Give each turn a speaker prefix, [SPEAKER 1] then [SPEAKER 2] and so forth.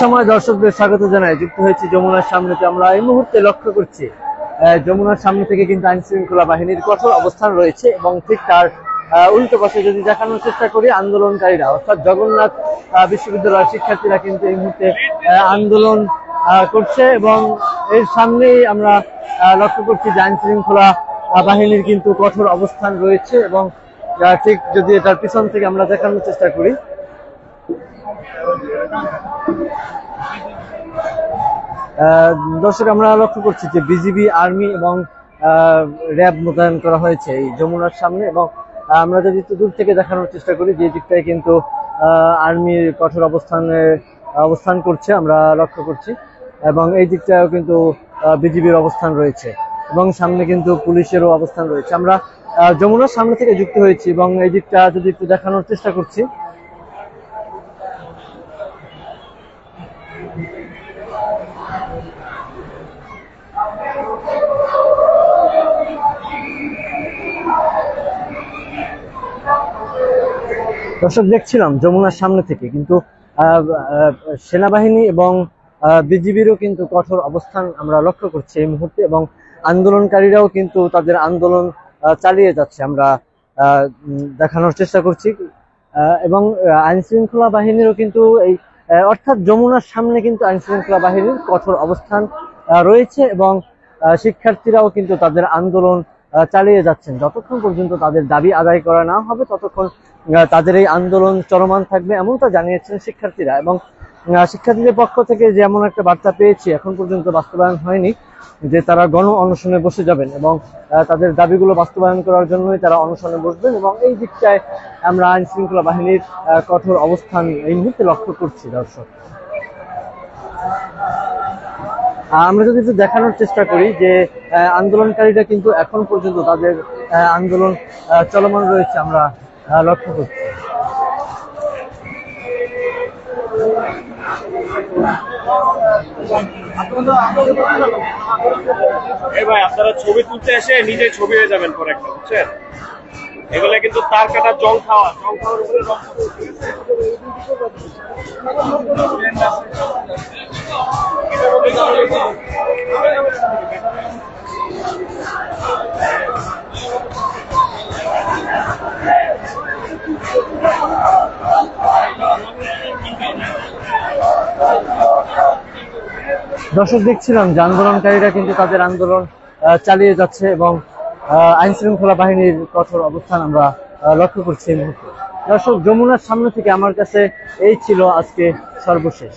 [SPEAKER 1] সময় দর্শকদের স্বাগত জানাই। যুক্ত হয়েছি যমুনার সামনেতে। আমরা এই মুহূর্তে লক্ষ্য করছি যমুনার সামনে থেকে কিন্তু আইন শৃঙ্খলা বাহিনীর কঠোর অবস্থান রয়েছে এবং ঠিক তার উল্টো পাশে যদি দেখানোর চেষ্টা করি, আন্দোলনকারীরা অর্থাৎ জগন্নাথ বিশ্ববিদ্যালয়ের শিক্ষার্থীরা কিন্তু এই মুহূর্তে আন্দোলন করছে এবং এর সামনেই আমরা লক্ষ্য করছি যে আইন শৃঙ্খলা বাহিনীর কিন্তু কঠোর অবস্থান রয়েছে এবং ঠিক যদি এটার পিছন থেকে আমরা দেখানোর চেষ্টা করি, দর্শক আমরা লক্ষ্য করছি যে বিজিবি, আর্মি এবং র্যাব মোতায়েন করা হয়েছে এই যমুনার সামনে। এবং আমরা যদি একটু দূর থেকে দেখানোর চেষ্টা করি, যে দিকটায় কিন্তু আর্মি কঠোর অবস্থান করছে আমরা লক্ষ্য করছি এবং এই দিকটাও কিন্তু বিজিবির অবস্থান রয়েছে এবং সামনে কিন্তু পুলিশেরও অবস্থান রয়েছে। আমরা যমুনার সামনে থেকে যুক্ত হয়েছি এবং এই দিকটা যদি একটু দেখানোর চেষ্টা করছি, দর্শক দেখছিলাম যমুনার সামনে থেকে কিন্তু সেনাবাহিনী এবং বিজিবিরও কিন্তু কঠোর অবস্থান আমরা লক্ষ্য করছি এই মুহূর্তে এবং আন্দোলনকারীরাও কিন্তু তাদের আন্দোলন চালিয়ে যাচ্ছে আমরা দেখানোর চেষ্টা করছি। এবং আইন শৃঙ্খলা বাহিনীরও কিন্তু এই অর্থাৎ যমুনার সামনে কিন্তু আইন শৃঙ্খলা বাহিনীর কঠোর অবস্থান রয়েছে এবং শিক্ষার্থীরাও কিন্তু তাদের আন্দোলন চালিয়ে যাচ্ছেন। যতক্ষণ পর্যন্ত তাদের দাবি আদায় করা না হবে ততক্ষণ তাদের এই আন্দোলন চলমান থাকবে, এমনটা জানিয়েছেন শিক্ষার্থীরা। এবং শিক্ষার্থীদের পক্ষ থেকে যেমন একটা বার্তা পেয়েছি, এখন পর্যন্ত বাস্তবায়ন হয়নি, যে তারা গণ অনশনে বসে যাবেন এবং তাদের দাবিগুলো বাস্তবায়ন করার জন্যই তারা অনশনে বসবেন। এবং এই দিকটায় আমরা আইন শৃঙ্খলা বাহিনীর কঠোর অবস্থান এই মুহূর্তে লক্ষ্য করছি। দর্শক আমরা যদি একটু দেখানোর চেষ্টা করি যে আন্দোলনকারীরা কিন্তু এখন পর্যন্ত তাদের আন্দোলন চলমান রয়েছে আমরা লক্ষ্য করছি।
[SPEAKER 2] ভাই আপনারা ছবি তুলতে এসে নিজে ছবি হয়ে যাবেন পরে একটা, বুঝছেন? এগুলা কিন্তু তার কাটা জং খাওয়ার উপরে
[SPEAKER 1] দর্শক দেখছিলাম যে আন্দোলনকারীরা কিন্তু তাদের আন্দোলন চালিয়ে যাচ্ছে এবং আইন শৃঙ্খলা বাহিনীর কঠোর অবস্থান আমরা লক্ষ্য করছি এই মুহূর্তে। দর্শক যমুনার সামনে থেকে আমার কাছে এই ছিল আজকে সর্বশেষ।